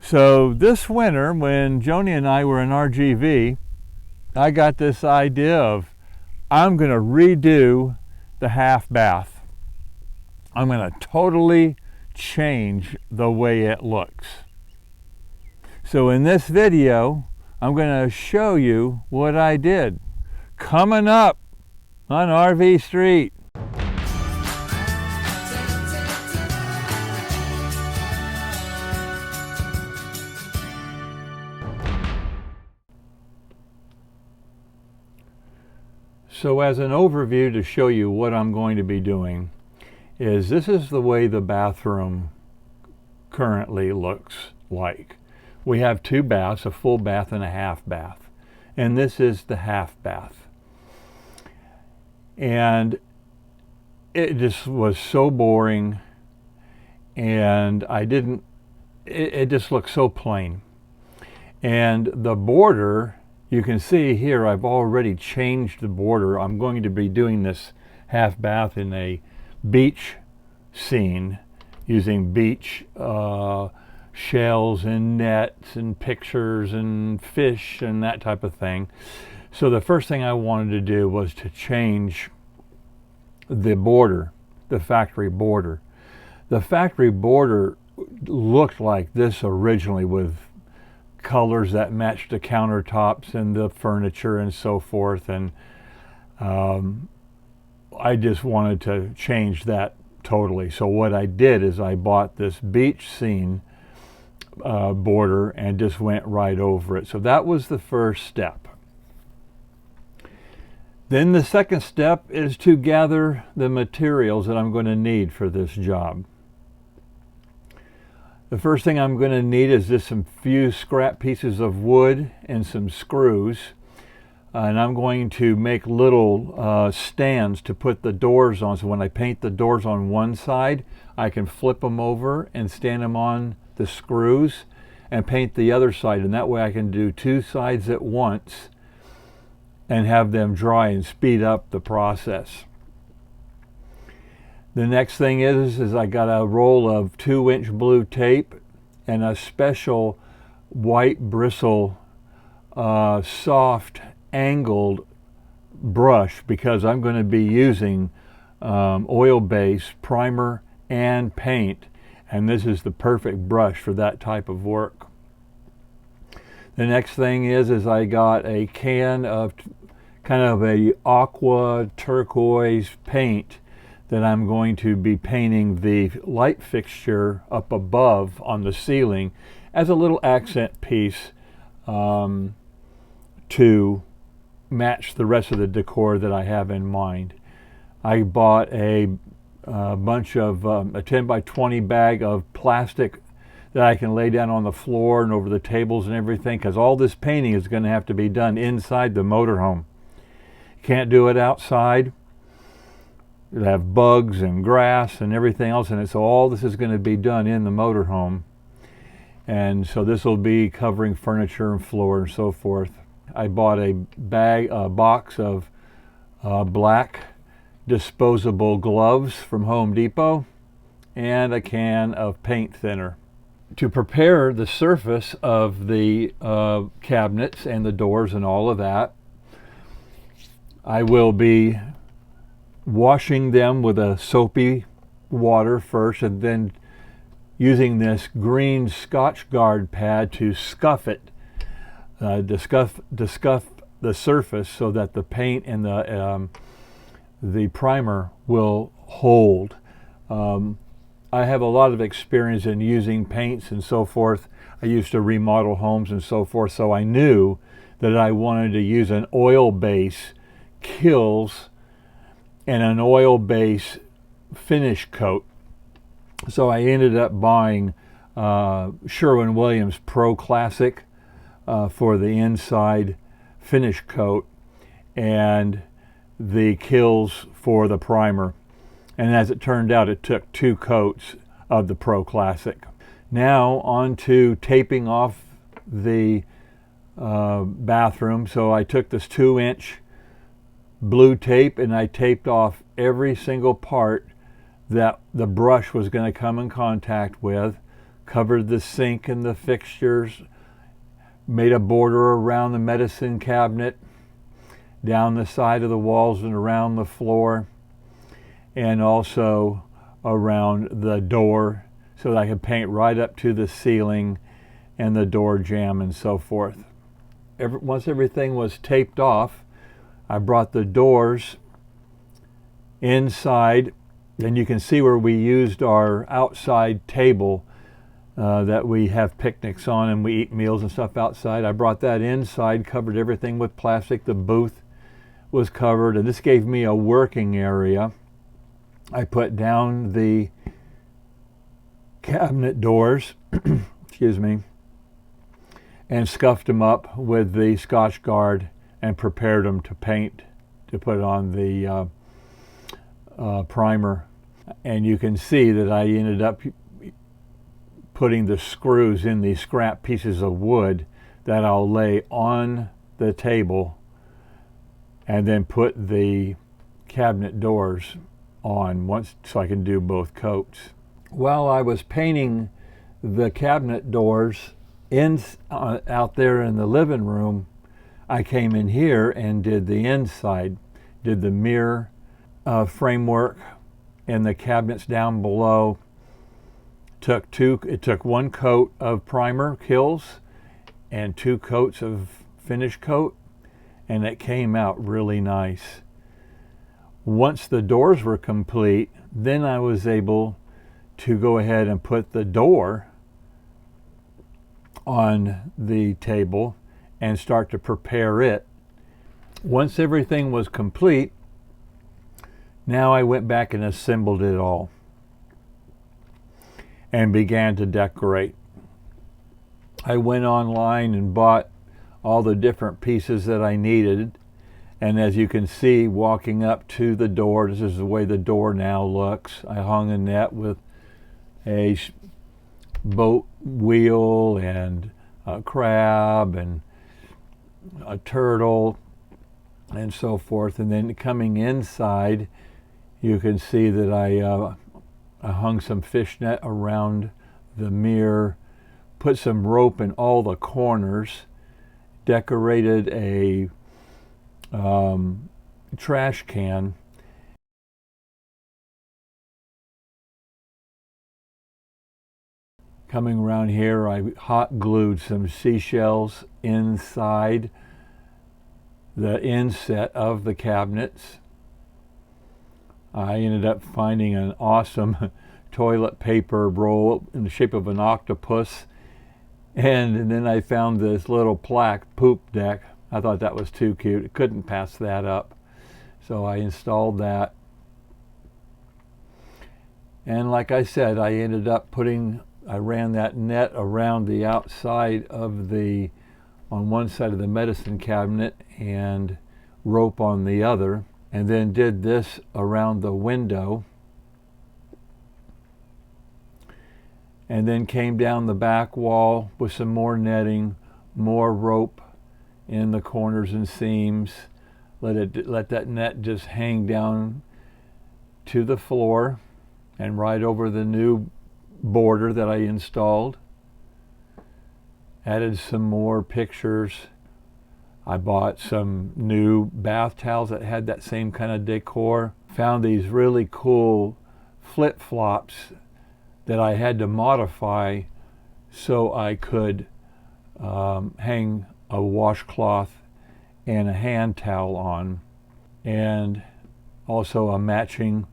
So this winter, when Joni and I were in RGV, I got this idea of I'm going to redo the half bath. I'm going to totally change the way it looks. So in this video, I'm going to show you what I did. Coming up on RV Street. So as an overview to show you what I'm going to be doing is this is the way the bathroom currently looks like. We have two baths, a full bath and a half bath. And this is the half bath. And it just was so boring, and it just looked so plain. And the border, you can see here, I've already changed the border. I'm going to be doing this half bath in a beach scene using beach shells and nets and pictures and fish and that type of thing. So the first thing I wanted to do was to change the border, the factory border. The factory border looked like this originally, with colors that matched the countertops and the furniture and so forth, and I just wanted to change that totally. So what I did is I bought this beach scene border and just went right over it. So that was the first step. Then the second step is to gather the materials that I'm going to need for this job. The first thing I'm going to need is just some few scrap pieces of wood and some screws. And I'm going to make little stands to put the doors on. So when I paint the doors on one side, I can flip them over and stand them on the screws and paint the other side. And that way I can do two sides at once and have them dry and speed up the process. The next thing is I got a roll of 2-inch blue tape and a special white bristle soft angled brush, because I'm going to be using oil-based primer and paint, and this is the perfect brush for that type of work. The next thing is I got a can of kind of a aqua turquoise paint that I'm going to be painting the light fixture up above on the ceiling as a little accent piece to match the rest of the decor that I have in mind. I bought a bunch of a 10 by 20 bag of plastic that I can lay down on the floor and over the tables and everything, because all this painting is going to have to be done inside the motorhome. Can't do it outside. It'll have bugs and grass and everything else in it, so all this is going to be done in the motorhome. And so this will be covering furniture and floor and so forth. I bought a box of black disposable gloves from Home Depot and a can of paint thinner. To prepare the surface of the cabinets and the doors and all of that, I will be washing them with a soapy water first, and then using this green Scotch Guard pad to scuff it, to scuff the surface so that the paint and the primer will hold. I have a lot of experience in using paints and so forth. I used to remodel homes and so forth, so I knew that I wanted to use an oil base kills and an oil base finish coat. So I ended up buying Sherwin-Williams Pro Classic for the inside finish coat and the kills for the primer. And as it turned out, it took 2 coats of the Pro Classic. Now on to taping off the bathroom. So I took this 2-inch blue tape and I taped off every single part that the brush was going to come in contact with, covered the sink and the fixtures, made a border around the medicine cabinet, down the side of the walls and around the floor, and also around the door so that I could paint right up to the ceiling and the door jamb and so forth. Once everything was taped off, I brought the doors inside, and you can see where we used our outside table that we have picnics on and we eat meals and stuff outside. I brought that inside, covered everything with plastic. The booth was covered, and this gave me a working area. I put down the cabinet doors, excuse me, and scuffed them up with the Scotch Guard and prepared them to paint, to put on the primer. And you can see that I ended up putting the screws in these scrap pieces of wood that I'll lay on the table and then put the cabinet doors on once so I can do both coats. While I was painting the cabinet doors out there in the living room, I came in here and did the inside, did the mirror framework and the cabinets down below. It took one coat of primer Kills and 2 coats of finish coat, and it came out really nice. Once the doors were complete, then I was able to go ahead and put the door on the table and start to prepare it. Once everything was complete, now I went back and assembled it all and began to decorate. I went online and bought all the different pieces that I needed, and as you can see, walking up to the door, this is the way the door now looks. I hung a net with a boat wheel and a crab and a turtle and so forth. And then coming inside, you can see that I hung some fishnet around the mirror, put some rope in all the corners, decorated a trash can. Coming around here, I hot glued some seashells inside the inset of the cabinets. I ended up finding an awesome toilet paper roll in the shape of an octopus, and then I found this little plaque, poop deck. I thought that was too cute. I couldn't pass that up, so I installed that. And like I said, I ended up I ran that net around the outside of on one side of the medicine cabinet and rope on the other, and then did this around the window, and then came down the back wall with some more netting, more rope in the corners and seams. Let that net just hang down to the floor and right over the new border that I installed. Added some more pictures. I bought some new bath towels that had that same kind of decor. Found these really cool flip-flops that I had to modify so I could hang a washcloth and a hand towel on, and also a matching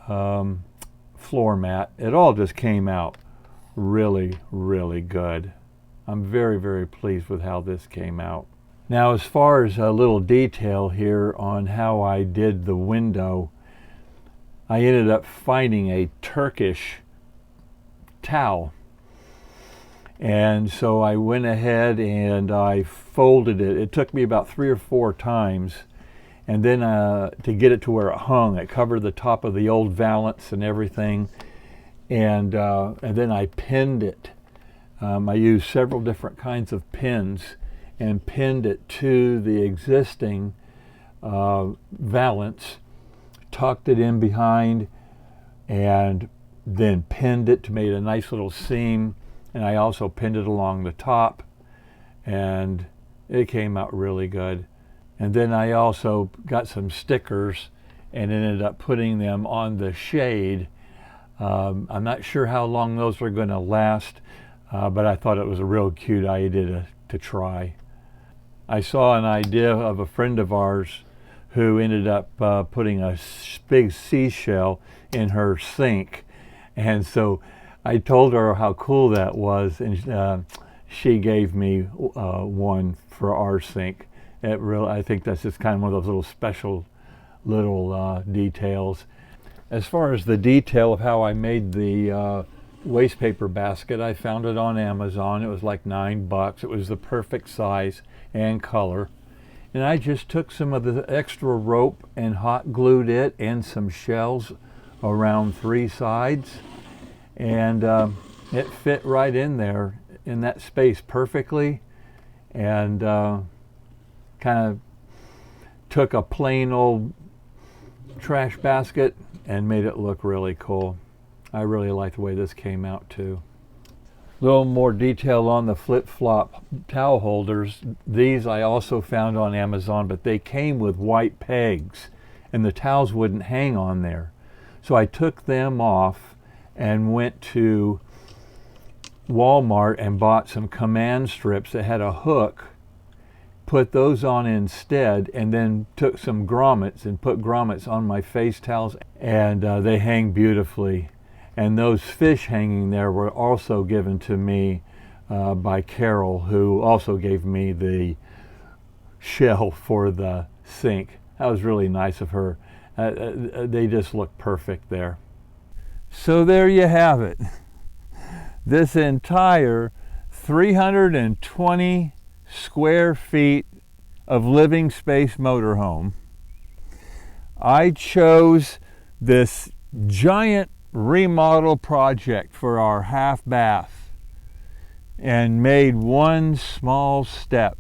floor mat. It all just came out really, really good. I'm very, very pleased with how this came out. Now, as far as a little detail here on how I did the window, I ended up finding a Turkish towel. And so I went ahead and I folded it. It took me about 3 or 4 times. And then to get it to where it hung, it covered the top of the old valance and everything. And then I pinned it. I used several different kinds of pins and pinned it to the existing valance, tucked it in behind, and then pinned it to make a nice little seam and I also pinned it along the top, and it came out really good. And then I also got some stickers and ended up putting them on the shade. I'm not sure how long those are going to last, but I thought it was a real cute idea to try. I saw an idea of a friend of ours who ended up putting a big seashell in her sink, and so I told her how cool that was, and she gave me one for our sink. I think that's just kind of one of those little special little details. As far as the detail of how I made the wastepaper basket, I found it on Amazon. It was like $9. It was the perfect size and color. And I just took some of the extra rope and hot glued it and some shells around 3 sides. And it fit right in there in that space perfectly. And kind of took a plain old trash basket and made it look really cool. I really like the way this came out too. A little more detail on the flip-flop towel holders. These I also found on Amazon, but they came with white pegs and the towels wouldn't hang on there. So I took them off and went to Walmart and bought some command strips that had a hook, put those on instead, and then took some grommets and put grommets on my face towels, and they hang beautifully. And those fish hanging there were also given to me by Carol, who also gave me the shell for the sink. That was really nice of her. They just look perfect there. So there you have it. This entire 320 square feet of living space motorhome. I chose this giant remodel project for our half bath and made one small step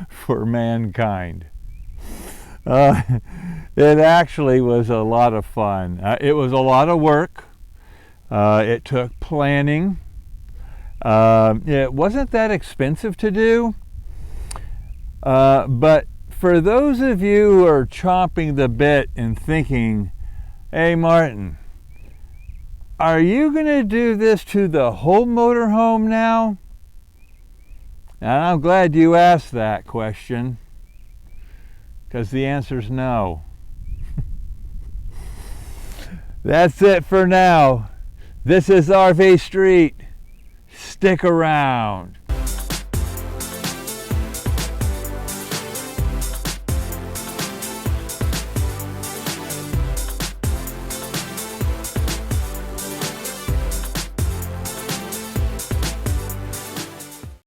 for mankind. It actually was a lot of fun. It was a lot of work. It took planning. It wasn't that expensive to do. But for those of you who are chomping the bit and thinking, hey Martin, are you going to do this to the whole motorhome now? And I'm glad you asked that question, because the answer is no. That's it for now. This is RV Street. Stick around.